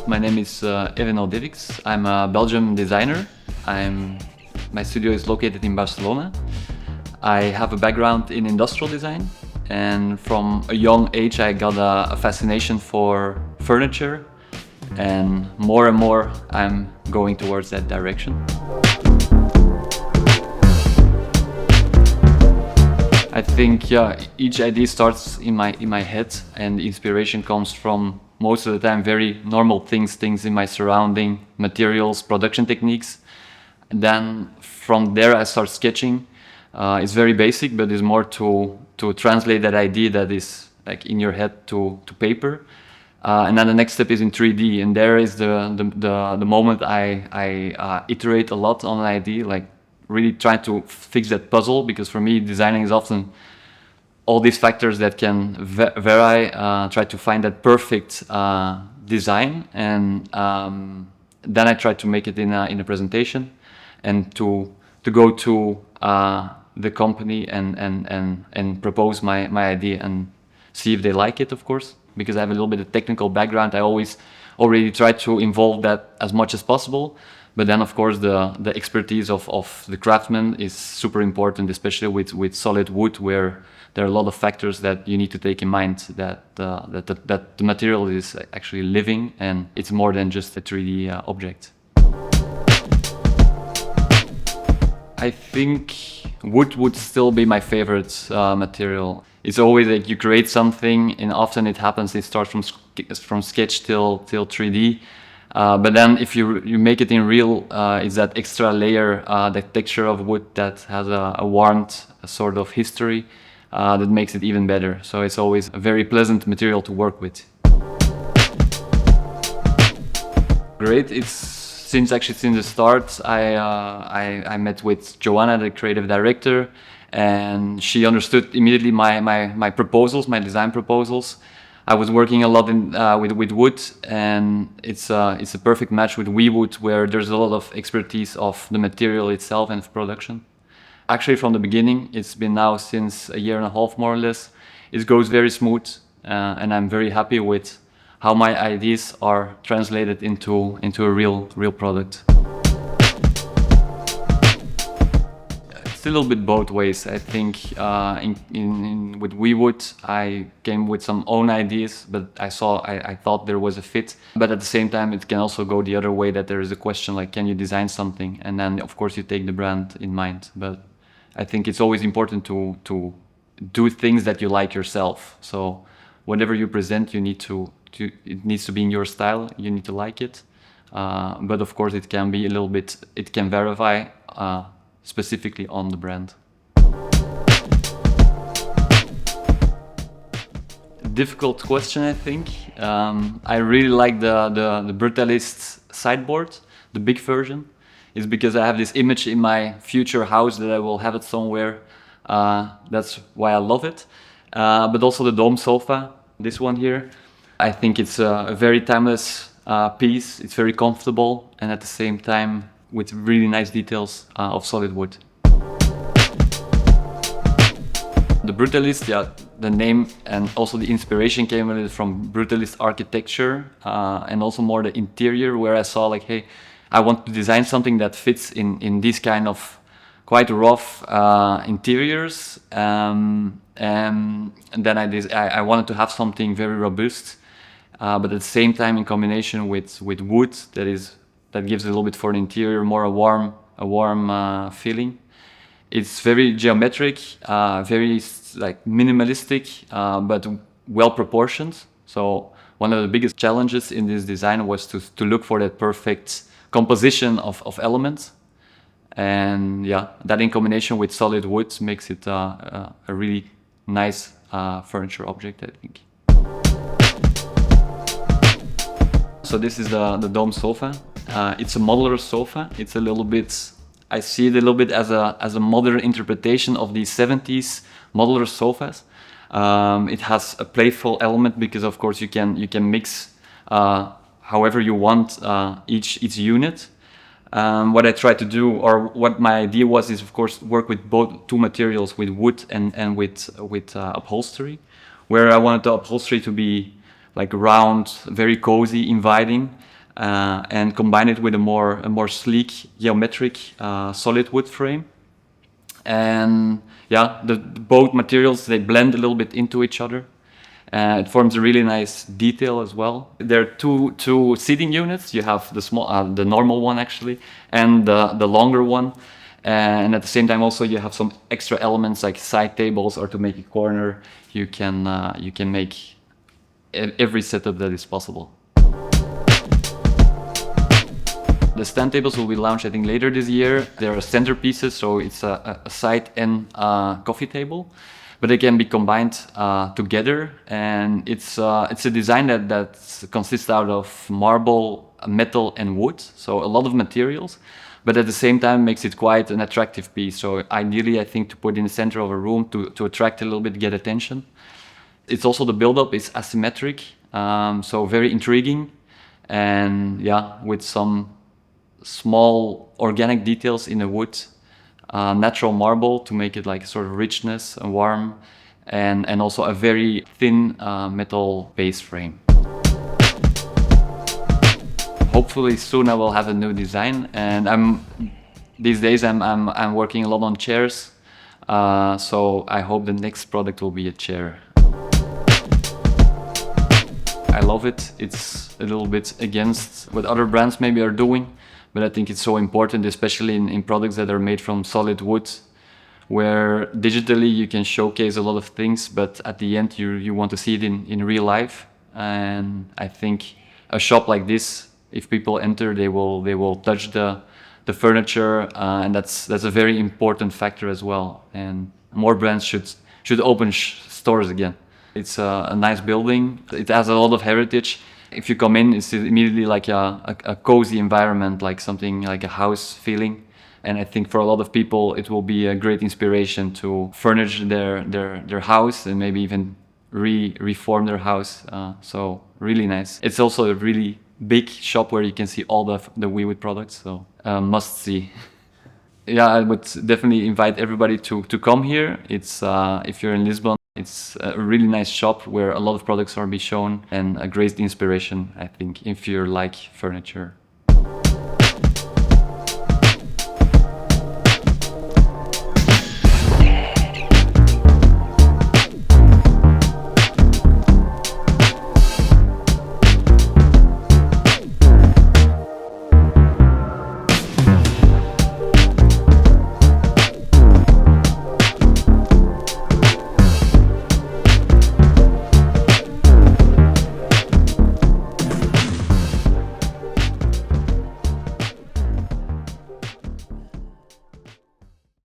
My name is Erno Dierckx. I'm a Belgian designer. My studio is located in Barcelona. I have a background in industrial design, and from a young age I got a fascination for furniture, and more I'm going towards that direction. I think each idea starts in my head, and the inspiration comes from most of the time very normal things in my surrounding, materials, production techniques. And then from there I start sketching. It's very basic, but it's more to translate that idea that is like in your head to paper. And then the next step is in 3D, and there is the moment I iterate a lot on an idea, like really trying to fix that puzzle, because for me designing is often all these factors that can vary, try to find that perfect design, and then I try to make it in a presentation, and to go to the company and propose my idea and see if they like it, of course, because I have a little bit of technical background. I always already try to involve that as much as possible. But then, of course, the expertise of the craftsman is super important, especially with solid wood, where there are a lot of factors that you need to take in mind, that the material is actually living and it's more than just a 3D object. I think wood would still be my favorite material. It's always like you create something, and often it happens, it starts from sketch till 3D. But then if you make it in real, it's that extra layer, the texture of wood that has a warmth, a sort of history, that makes it even better. So it's always a very pleasant material to work with. Great. It's since the start, I met with Joanna, the creative director, and she understood immediately my proposals, my design proposals. I was working a lot with wood, and it's a perfect match with Wewood, where there's a lot of expertise of the material itself and of production. Actually, from the beginning, it's been now since a year and a half more or less. It goes very smooth, and I'm very happy with how my ideas are translated into a real product. It's a little bit both ways. I think with Wewood, I came with some own ideas, but I thought there was a fit. But at the same time, it can also go the other way, that there is a question like, can you design something? And then, of course, you take the brand in mind. But I think it's always important to do things that you like yourself. So whatever you present, it needs to be in your style. You need to like it. But of course, it can be it can vary specifically on the brand. Difficult question, I think. I really like the Brutalist sideboard, the big version. It's because I have this image in my future house that I will have it somewhere. That's why I love it. But also the dome sofa, this one here. I think it's a very timeless piece. It's very comfortable, and at the same time with really nice details of solid wood. The Brutalist, the name and also the inspiration came a little from Brutalist architecture, and also more the interior, where I saw like, hey, I want to design something that fits in these kind of quite rough interiors, and then I wanted to have something very robust, but at the same time in combination with wood that gives a little bit for the interior more a warm feeling. It's very geometric, very like minimalistic, but well proportioned. So one of the biggest challenges in this design was to look for that perfect composition of elements, and that in combination with solid wood makes it a really nice furniture object, I think. So this is the dome sofa. It's a modular sofa. It's a little bit, I see it a little bit as a modern interpretation of these 70s modular sofas. It has a playful element because, of course, you can mix however you want each unit. What I try to do, or what my idea was, is of course work with both two materials, with wood and with upholstery, where I wanted the upholstery to be like round, very cozy, inviting, and combine it with a more sleek, geometric, solid wood frame. And yeah, both materials, they blend a little bit into each other. It forms a really nice detail as well. There are two seating units. You have the the normal one actually, and the longer one. And at the same time, also you have some extra elements like side tables, or to make a corner, you can make every setup that is possible. The stand tables will be launched, I think, later this year. There are centerpieces, so it's a side and coffee table, but they can be combined together. And it's a design that consists out of marble, metal, and wood, so a lot of materials, but at the same time makes it quite an attractive piece. So ideally, I think, to put in the center of a room to attract a little bit, get attention. It's also, the build-up is asymmetric, so very intriguing, and yeah, with some small organic details in the wood, natural marble to make it like sort of richness and warm, and also a very thin metal base frame. Hopefully soon I will have a new design, and these days I'm working a lot on chairs, so I hope the next product will be a chair. I love it. It's a little bit against what other brands maybe are doing, but I think it's so important, especially in products that are made from solid wood, where digitally you can showcase a lot of things, but at the end you want to see it in real life. And I think a shop like this, if people enter, they will touch the furniture, and that's a very important factor as well. And more brands should open stores again. It's a nice building. It has a lot of heritage. If you come in, it's immediately like a cozy environment, like something like a house feeling. And I think for a lot of people, it will be a great inspiration to furnish their house, and maybe even reform their house. So really nice. It's also a really big shop where you can see all the Wewood products. So must see. Yeah, I would definitely invite everybody to come here. It's if you're in Lisbon, it's a really nice shop where a lot of products are being shown, and a great inspiration, I think, if you like furniture.